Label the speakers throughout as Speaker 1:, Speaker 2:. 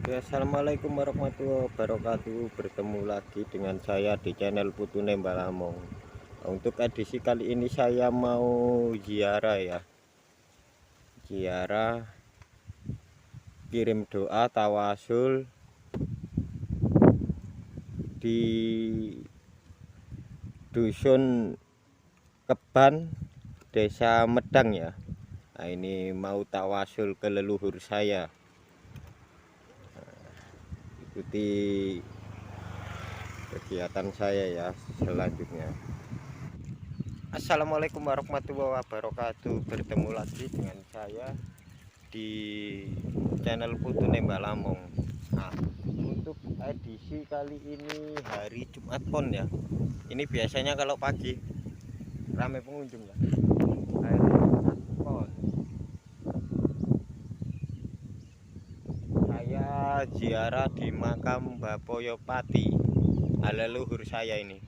Speaker 1: Ya, assalamualaikum warahmatullahi wabarakatuh. Bertemu lagi dengan saya di channel Putu Nembalamong. Untuk edisi kali ini saya mau ziarah ya. Ziarah, kirim doa tawasul di dusun Keban, Desa Medang ya. Nah, ini mau tawasul ke leluhur saya. Ikuti kegiatan saya ya selanjutnya. Assalamualaikum warahmatullahi wabarakatuh. Bertemu lagi dengan saya di channel Putu Nembalamong. Nah, untuk edisi kali ini hari Jumat Pon ya. Ini biasanya kalau pagi ramai pengunjung ya. Hari Jumat Pon. Saya ziarah di makam Bapoyopati, leluhur saya ini.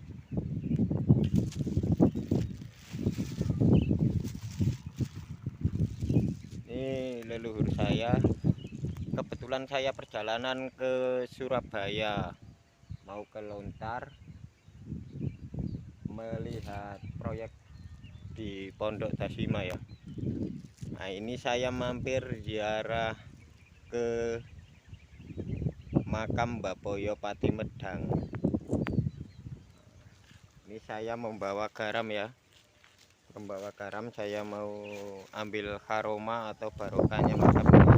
Speaker 1: Ini leluhur saya. Kebetulan saya perjalanan ke Surabaya, mau ke Lontar melihat proyek di Pondok Dasima ya. Nah, ini saya mampir ziarah ke makam Bapoyo Pati Medang. Ini saya membawa garam ya. Membawa garam, saya mau ambil karoma atau barokahnya makam ini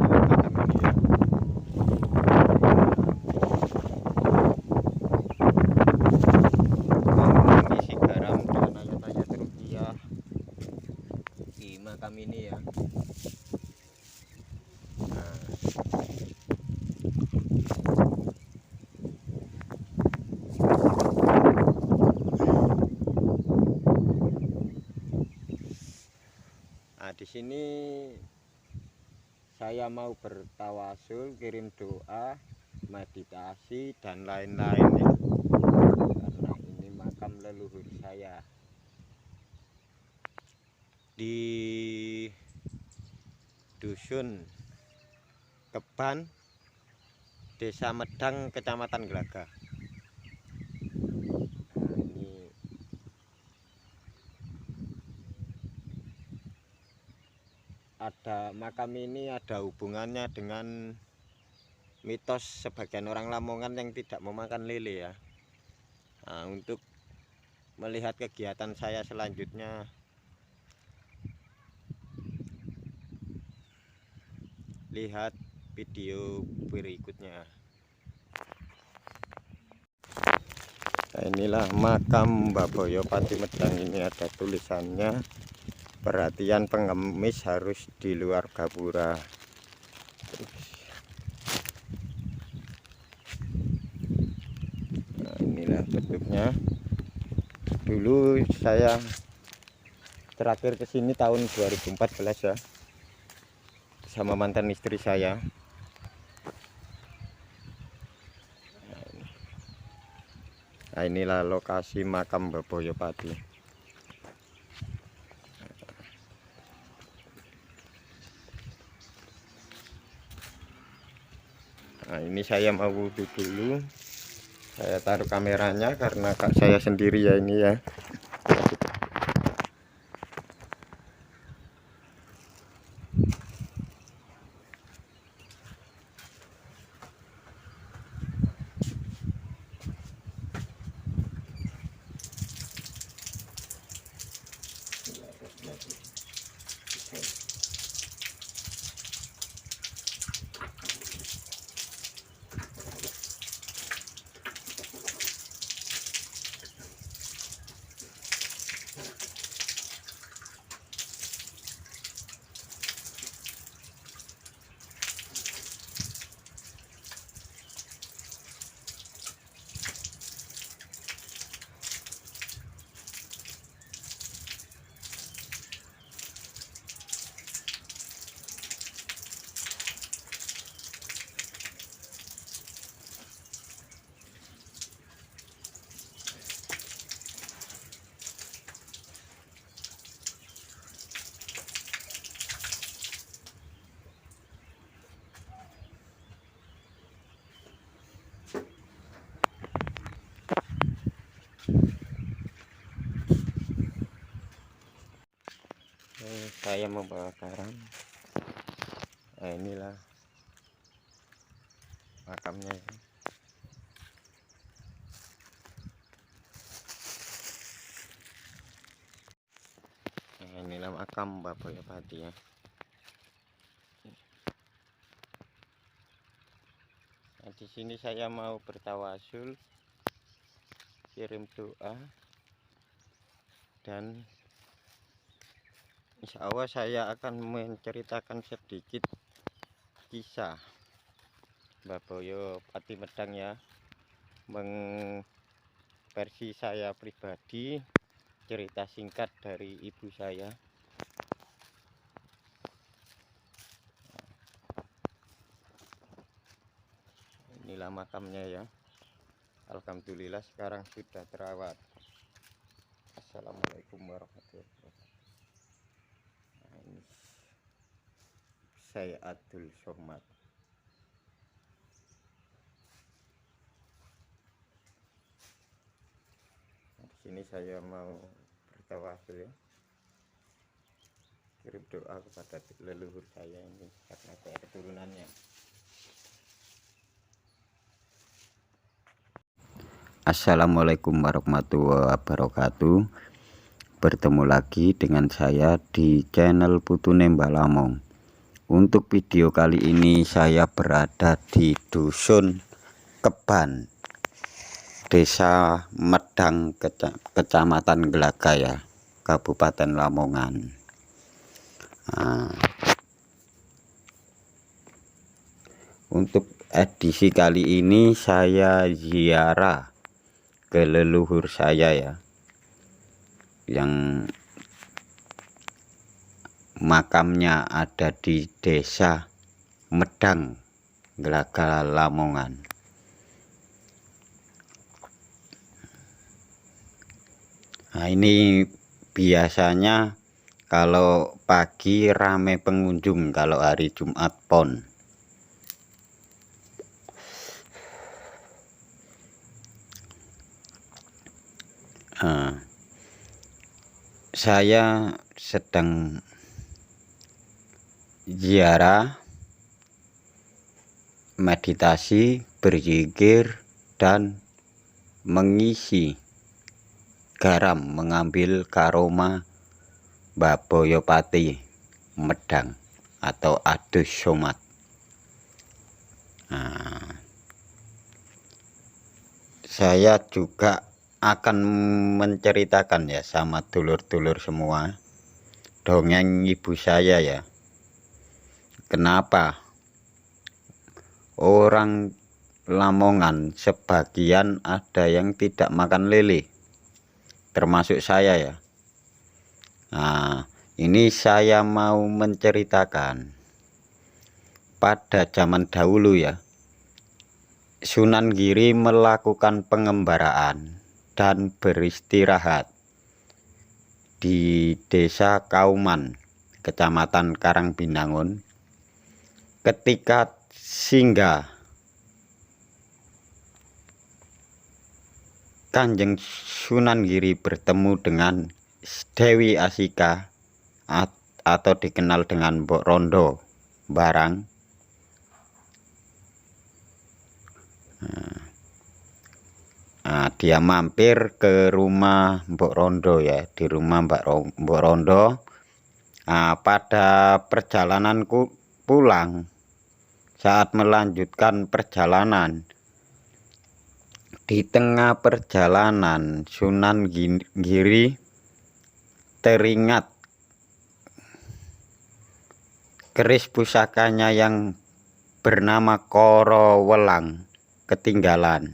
Speaker 1: ya. Mengisi garam dengan ayat-ayat rupiah di makam ini ya. Nah, di sini saya mau bertawasul, kirim doa, meditasi dan lain-lain ya. Karena ini makam leluhur saya di dusun Keban, Desa Medang, Kecamatan Glagah. Nah, ini makam ini ada hubungannya dengan mitos sebagian orang Lamongan yang tidak memakan lele ya. Nah, untuk melihat kegiatan saya selanjutnya, lihat video berikutnya. Nah, inilah makam Bapoyo Pati Medang. Ini ada tulisannya, perhatian pengemis harus di luar gapura. Nah, inilah bentuknya. Dulu saya terakhir ke sini tahun 2014 ya, sama mantan istri saya. Nah, inilah lokasi makam Bapoyo Pati. Nah, ini saya mau wudhu dulu. Saya taruh kameranya karena kak saya sendiri ya ini ya. saya membawa garam. Nah, inilah makamnya ya. Nah, inilah makam Mbah Boyopati ya. Nah, di sini saya mau bertawasul, kirim doa, dan insya Allah saya akan menceritakan sedikit kisah Mbah Boyopati Medang ya, versi saya pribadi, cerita singkat dari ibu saya. Inilah makamnya ya. Alhamdulillah sekarang sudah terawat. Assalamualaikum warahmatullahi wabarakatuh. Nah, ini saya Abdul Somad. Nah, di sini saya mau bertawasul ya, kirim doa kepada leluhur saya ini karena saya keturunannya. Assalamualaikum warahmatullahi wabarakatuh. Bertemu lagi dengan saya di channel Putune Mbah Lamong. Untuk video kali ini saya berada di Dusun Keban, Desa Medang, Kecamatan Gelagah, Kabupaten Lamongan. Nah, untuk edisi kali ini saya ziarah ke leluhur saya ya, yang makamnya ada di Desa Medang, Gelagah, Lamongan. Nah, ini biasanya kalau pagi rame pengunjung kalau hari Jumat Pon. Saya sedang ziarah, meditasi, berzikir, dan mengisi garam, mengambil karoma Mbah Boyopati Medang atau Adus Somad. Nah, saya juga akan menceritakan ya sama dulur-dulur semua dongeng ibu saya ya, kenapa orang Lamongan sebagian ada yang tidak makan lele, termasuk saya ya. Nah, ini saya mau menceritakan pada zaman dahulu ya, Sunan Giri melakukan pengembaraan dan beristirahat di Desa Kauman, Kecamatan Karangbinangun. Ketika singgah Kanjeng Sunan Giri bertemu dengan Dewi Asika atau dikenal dengan Mbok Rondo Barang. Nah, dia mampir ke rumah Mbok Rondo ya, di rumah Mbok Rondo. Nah, pada perjalananku pulang, saat melanjutkan perjalanan, di tengah perjalanan Sunan Giri teringat keris pusakanya yang bernama Koro Welang ketinggalan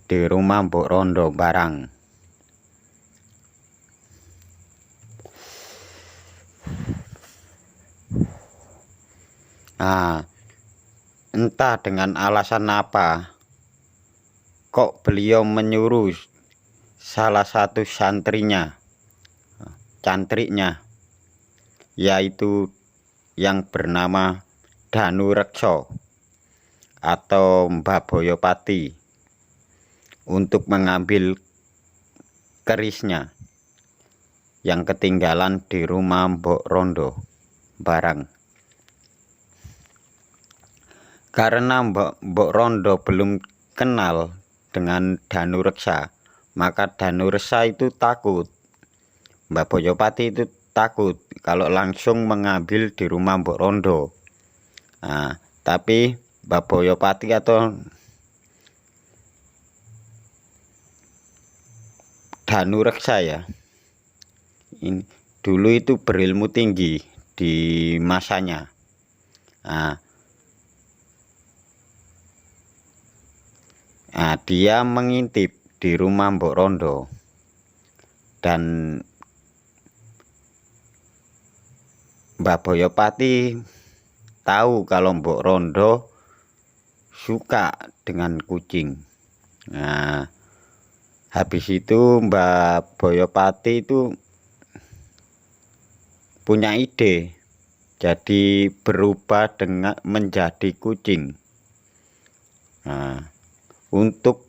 Speaker 1: di rumah Mbok Rondo Barang. Nah, entah dengan alasan apa kok beliau menyuruh salah satu santrinya, cantriknya, yaitu yang bernama Danu Rekso atau Mbah Boyopati, untuk mengambil kerisnya. yang ketinggalan di rumah Mbok Rondo barang. Karena Mbok Rondo belum kenal dengan Danureksa, maka Danureksa itu takut. Mbak Boyopati itu takut kalau langsung mengambil di rumah Mbok Rondo. Nah, tapi Mbak Boyopati atau Danureksa ya, ini dulu itu berilmu tinggi di masanya. Nah, dia mengintip di rumah Mbok Rondo dan Mbak Boyopati tahu kalau Mbok Rondo suka dengan kucing. Nah, habis itu Mbak Boyopati itu punya ide, jadi berubah menjadi kucing. Nah, untuk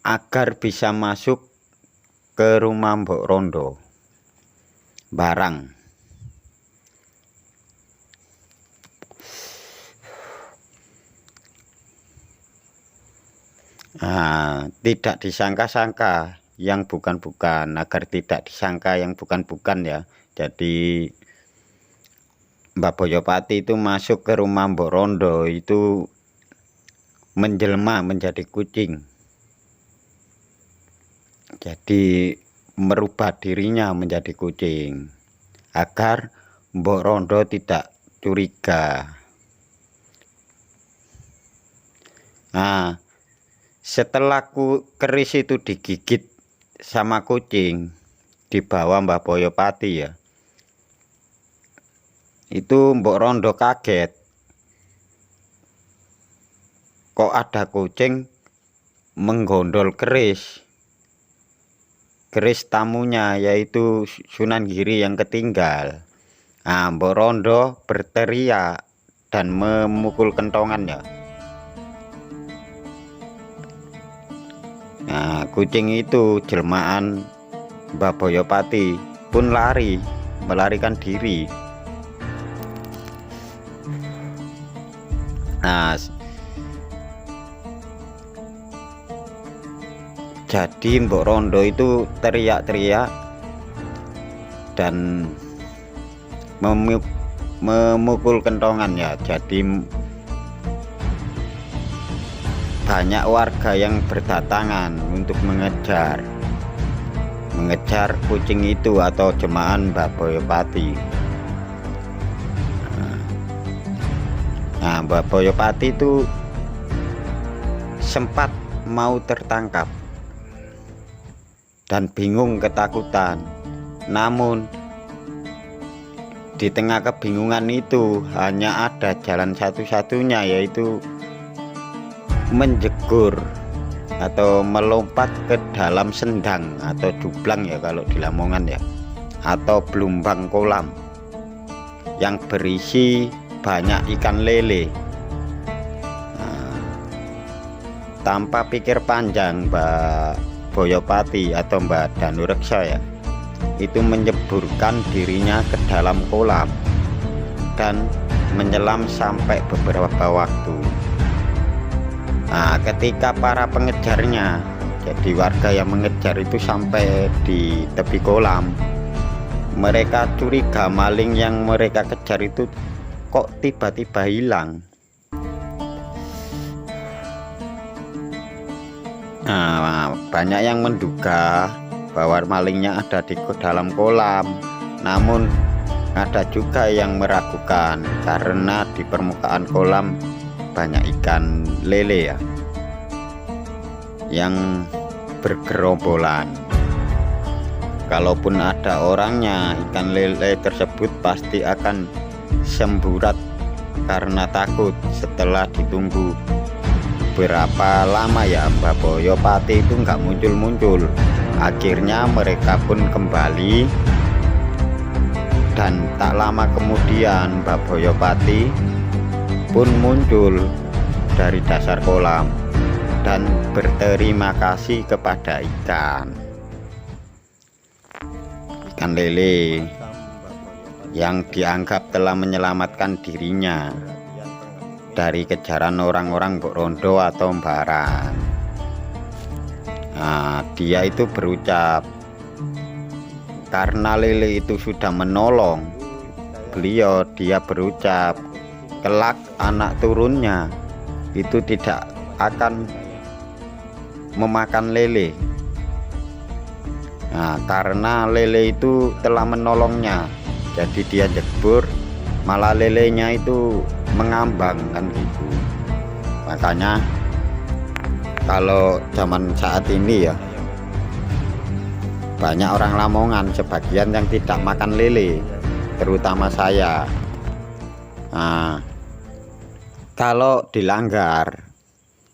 Speaker 1: agar bisa masuk ke rumah Mbok Rondo barang. Tidak disangka-sangka yang bukan-bukan, agar tidak disangka yang bukan-bukan ya. Jadi Mbak Boyopati itu masuk ke rumah Mbok Rondo itu menjelma menjadi kucing. Jadi merubah dirinya menjadi kucing agar Mbok Rondo tidak curiga. Nah, setelah keris itu digigit sama kucing, dibawa Mbak Boyopati ya, itu Mbok Rondo kaget, kok ada kucing menggondol keris tamunya, yaitu Sunan Giri yang ketinggal. Nah, Mbok Rondo berteriak dan memukul kentongannya. Nah, kucing itu jelmaan Mbak Boyopati pun melarikan diri. Nah, jadi Mbok Rondo itu teriak-teriak dan memukul kentongan ya. Jadi banyak warga yang berdatangan untuk mengejar kucing itu atau jemaah Mbak Boyopati. Nah, Mbak Boyopati itu sempat mau tertangkap dan bingung ketakutan. Namun di tengah kebingungan itu hanya ada jalan satu-satunya, yaitu menjegur atau melompat ke dalam sendang atau jublang ya kalau di Lamongan ya, atau belumbang kolam yang berisi banyak ikan lele. Nah, tanpa pikir panjang Mbak Boyopati atau Mbak Danureksa ya, itu menyeburkan dirinya ke dalam kolam dan menyelam sampai beberapa waktu. Nah, ketika para pengejarnya, jadi warga yang mengejar itu sampai di tepi kolam, mereka curiga maling yang mereka kejar itu kok tiba-tiba hilang. Nah, banyak yang menduga bahwa malingnya ada di dalam kolam, namun ada juga yang meragukan karena di permukaan kolam banyak ikan lele ya yang bergerombolan. Kalaupun ada orangnya, ikan lele tersebut pasti akan semburat karena takut. Setelah ditunggu berapa lama ya, Mbak Boyopati itu nggak muncul-muncul. Akhirnya mereka pun kembali, dan tak lama kemudian Mbak Boyopati pun muncul dari dasar kolam dan berterima kasih kepada ikan.
Speaker 2: ikan lele yang dianggap telah menyelamatkan dirinya dari kejaran orang-orang Mbok Rondo atau Mbara. Nah, dia itu berucap, karena lele itu sudah menolong dia berucap, kelak anak turunnya itu tidak akan memakan lele. Nah, karena lele itu telah menolongnya, jadi dia jebur, malah lelenya itu mengambang kan gitu. Makanya kalau zaman saat ini ya, banyak orang Lamongan sebagian yang tidak makan lele, terutama saya. Nah, kalau dilanggar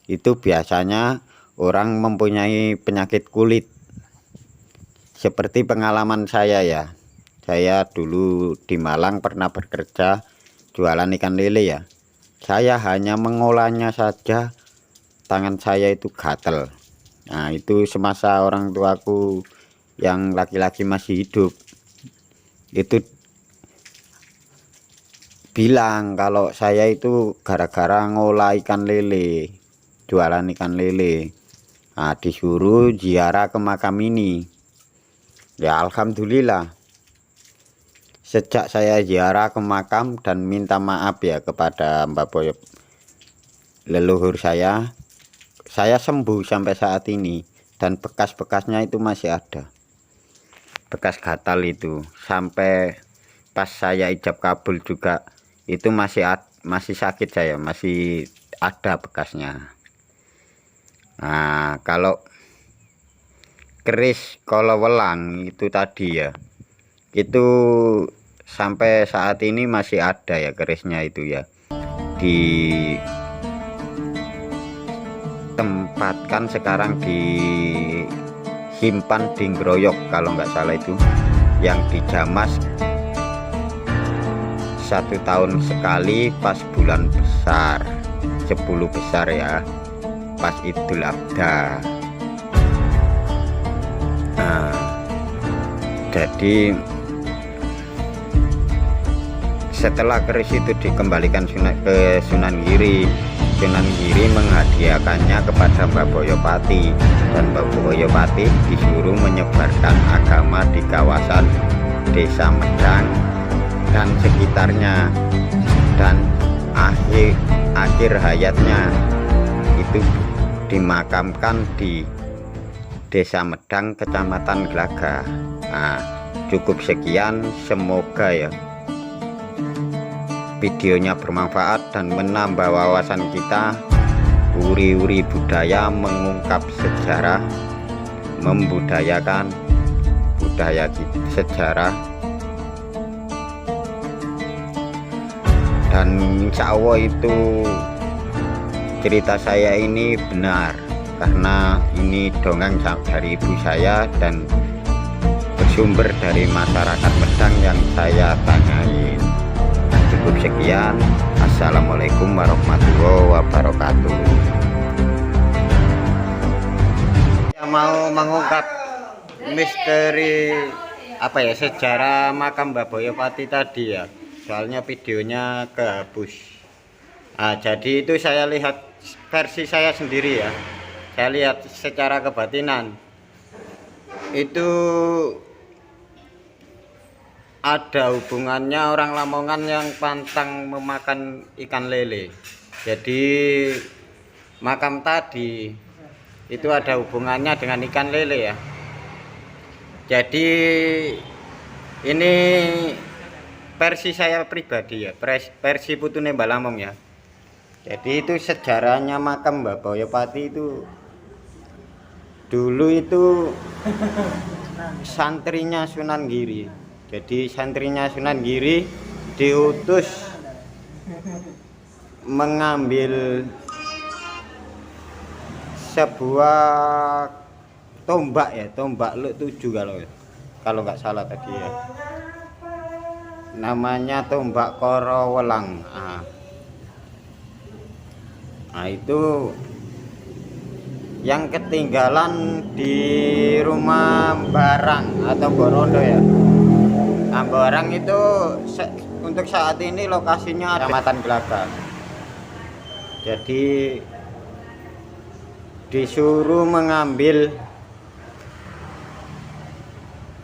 Speaker 2: itu biasanya orang mempunyai penyakit kulit. Seperti pengalaman saya ya, saya dulu di Malang pernah bekerja jualan ikan lele ya. Saya hanya mengolahnya saja tangan saya itu gatel. Nah, itu semasa orang tuaku yang laki-laki masih hidup itu bilang kalau saya itu gara-gara ngolah ikan lele, jualan ikan lele. Nah, disuruh ziarah ke makam ini. Ya alhamdulillah, sejak saya ziarah ke makam dan minta maaf ya kepada Mbak Boyo, leluhur saya sembuh sampai saat ini. Dan bekas-bekasnya itu masih ada, bekas gatal itu, sampai pas saya ijab kabul juga itu masih sakit, saya masih ada bekasnya. Nah, kalau keris kolowelang itu tadi ya, itu sampai saat ini masih ada ya kerisnya itu ya, ditempatkan sekarang disimpan di Ngroyok kalau nggak salah, itu yang dijamas 1 tahun sekali pas bulan besar, 10 besar ya, pas Idul Adha. Nah, jadi setelah keris itu dikembalikan ke Sunan Giri, Sunan Giri menghadiahkannya kepada Mbak Boyopati, dan Mbak Boyopati disuruh menyebarkan agama di kawasan Desa Medang dan sekitarnya, dan akhir hayatnya itu dimakamkan di Desa Medang, Kecamatan Glagah. Nah, cukup sekian, semoga ya videonya bermanfaat dan menambah wawasan kita, uri-uri budaya, mengungkap sejarah, membudayakan budaya sejarah. Dan insya Allah itu cerita saya ini benar, karena ini dongeng dari ibu saya dan bersumber dari masyarakat Medang yang saya tanyain. Cukup sekian. Assalamualaikum warahmatullahi wabarakatuh. Saya mau mengungkap misteri apa ya, sejarah makam Mbak Boyopati tadi ya, soalnya videonya kehapus. Nah, jadi itu saya lihat versi saya sendiri ya, saya lihat secara kebatinan itu ada hubungannya orang Lamongan yang pantang memakan ikan lele. Jadi makam tadi itu ada hubungannya dengan ikan lele ya. Jadi ini versi saya pribadi ya, versi putune Mbak Lamong ya. Jadi itu sejarahnya makam Mbak Boyopati itu dulu itu santrinya Sunan Giri. Jadi santrinya Sunan Giri diutus mengambil sebuah tombak ya, tombak Luk 7 kalau nggak salah tadi ya, namanya tombak Korowelang. Nah, itu yang ketinggalan di rumah Barang atau Borondo ya. Ambarang itu untuk saat ini lokasinya Kecamatan Gelagah. Jadi disuruh mengambil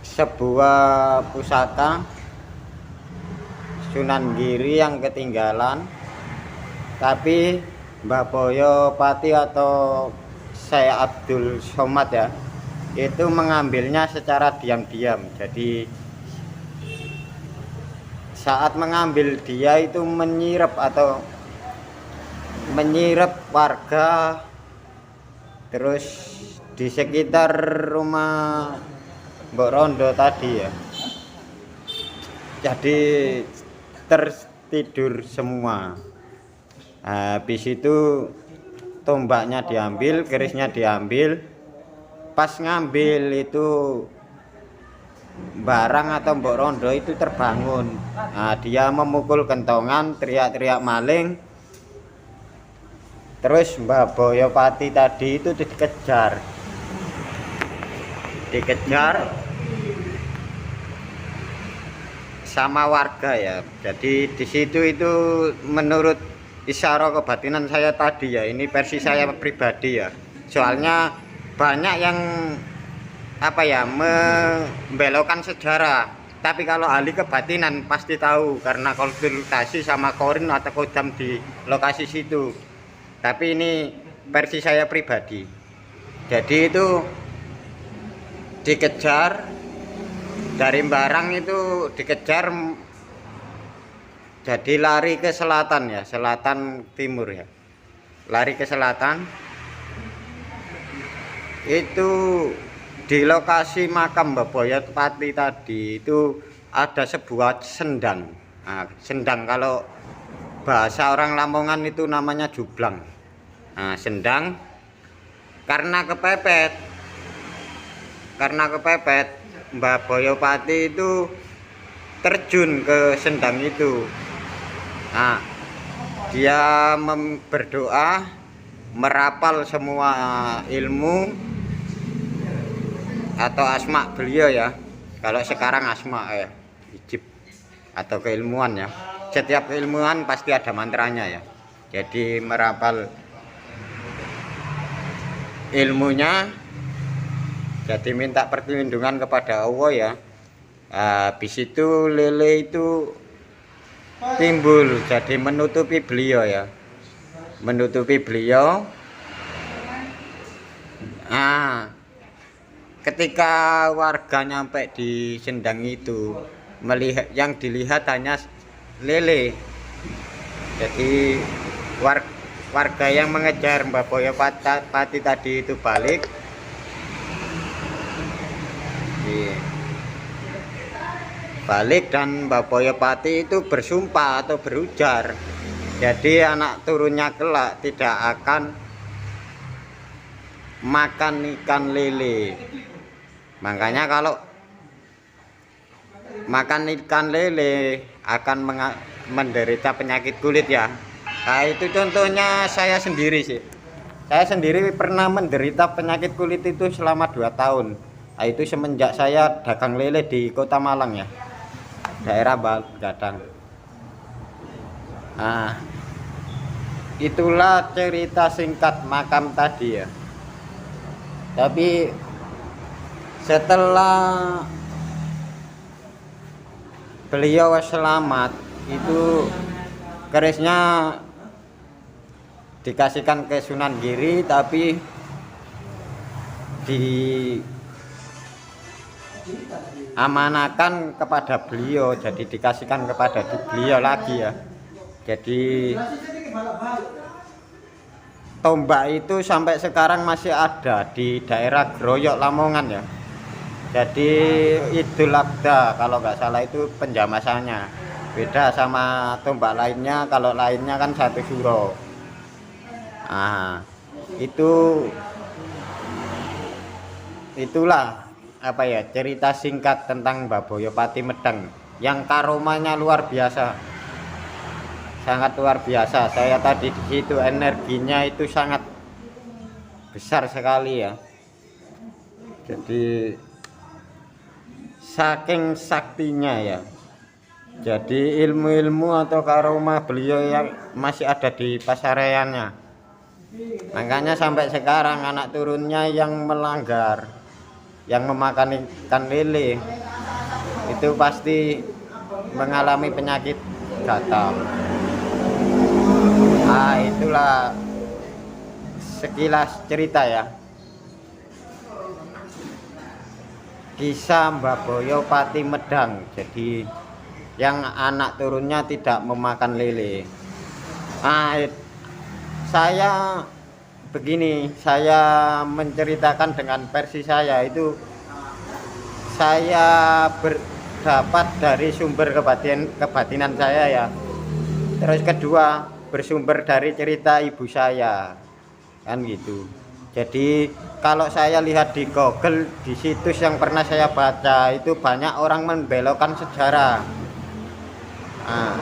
Speaker 2: sebuah pusaka Sunan Giri yang ketinggalan, tapi Mbah Boyo Pati atau saya Abdul Somad ya, itu mengambilnya secara diam-diam. Jadi saat mengambil dia itu menyirap warga, terus di sekitar rumah Mbok Rondo tadi ya. Jadi tertidur semua. Habis itu tombaknya diambil, kerisnya diambil. Pas ngambil itu barang atau Mbok Rondo itu terbangun. Dia memukul kentongan, teriak-teriak maling. Terus Mbah Boyo Pati tadi itu dikejar sama warga ya. Jadi di situ itu menurut isyarah kebatinan saya tadi ya, ini versi saya pribadi ya. Soalnya banyak yang membelokkan sejarah. Tapi kalau ahli kebatinan pasti tahu karena konsultasi sama korin atau kodam di lokasi situ. Tapi ini versi saya pribadi. Jadi itu dikejar dari barang itu dikejar, jadi lari ke selatan ya, selatan timur ya, lari ke selatan. Itu di lokasi makam Mbah Boyo Pati tadi itu ada sebuah sendang. Sendang kalau bahasa orang Lamongan itu namanya jublang. Sendang karena kepepet Mbah Boyo Pati itu terjun ke sendang itu. Dia berdoa, merapal semua ilmu atau asma beliau ya. Kalau sekarang asma hijab atau keilmuan ya. Setiap keilmuan pasti ada mantranya ya. Jadi merapal ilmunya, jadi minta perlindungan kepada Allah ya. Habis itu lele itu timbul, jadi menutupi beliau ya, menutupi beliau. Ketika warga nyampe di sendang itu, melihat yang dilihat hanya lele. Jadi warga yang mengejar Mbah Boyo Pati tadi itu balik. Dan Mbah Boyo Pati itu bersumpah atau berujar, jadi anak turunnya kelak tidak akan makan ikan lele. Makanya kalau makan ikan lele akan menderita penyakit kulit ya. Itu contohnya saya sendiri sih. Saya sendiri pernah menderita penyakit kulit itu selama 2 tahun. Itu semenjak saya dagang lele di Kota Malang ya, daerah Gadang. Itulah cerita singkat makam tadi ya. Tapi setelah beliau selamat itu kerisnya dikasihkan ke Sunan Giri, tapi diamanakan kepada beliau, jadi dikasihkan kepada beliau lagi ya. Jadi tombak itu sampai sekarang masih ada di daerah Groyok Lamongan ya. Jadi Idul Adha kalau nggak salah itu penjamasannya beda sama tombak lainnya. Kalau lainnya kan 1 suro. Itulah cerita singkat tentang Mbah Boyo Pati Medang yang karomanya luar biasa, sangat luar biasa. Saya tadi di situ energinya itu sangat besar sekali ya. Jadi saking saktinya ya. Jadi ilmu-ilmu atau karomah beliau yang masih ada di pasareannya. Makanya sampai sekarang anak turunnya yang melanggar, yang memakan ikan lele itu pasti mengalami penyakit gatal. Nah, itulah sekilas cerita ya, kisah Mbah Boyo Pati Medang. Jadi yang anak turunnya tidak memakan lele. Nah, saya begini, saya menceritakan dengan versi saya itu, saya berdapat dari sumber kebatinan saya ya. Terus kedua, bersumber dari cerita ibu saya, kan gitu. Jadi kalau saya lihat di Google, di situs yang pernah saya baca itu banyak orang membelokkan sejarah. Nah,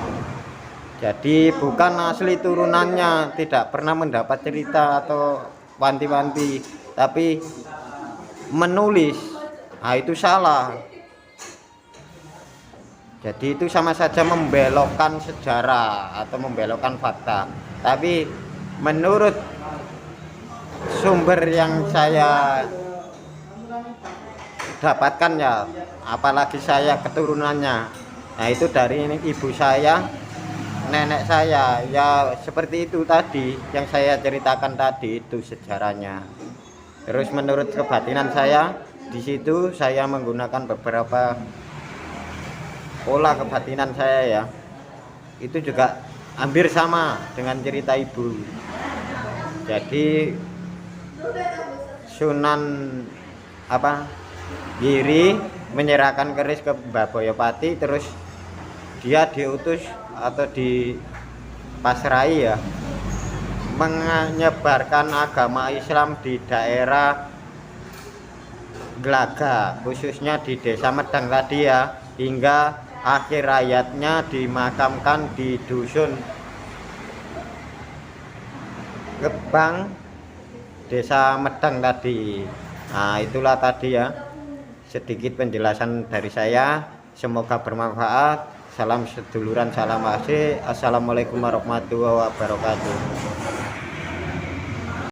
Speaker 2: jadi bukan asli turunannya, tidak pernah mendapat cerita atau wanti-wanti, tapi menulis. Nah, itu salah. Jadi itu sama saja membelokkan sejarah atau membelokkan fakta. Tapi menurut sumber yang saya dapatkan ya, apalagi saya keturunannya, nah itu dari ibu saya, nenek saya, ya seperti itu tadi yang saya ceritakan tadi, itu sejarahnya. Terus menurut kebatinan saya, di situ saya menggunakan beberapa pola kebatinan saya ya, itu juga hampir sama dengan cerita ibu. Jadi Sunan Giri menyerahkan keris ke Mbah Boyo Pati, terus dia diutus atau dipasrai ya, menyebarkan agama Islam di daerah Glaga, khususnya di Desa Medang tadi ya, hingga akhir hayatnya dimakamkan di dusun Gebang, Desa Medang tadi. Nah, itulah tadi ya sedikit penjelasan dari saya, semoga bermanfaat. Salam seduluran, salam asih. Assalamualaikum warahmatullahi wabarakatuh.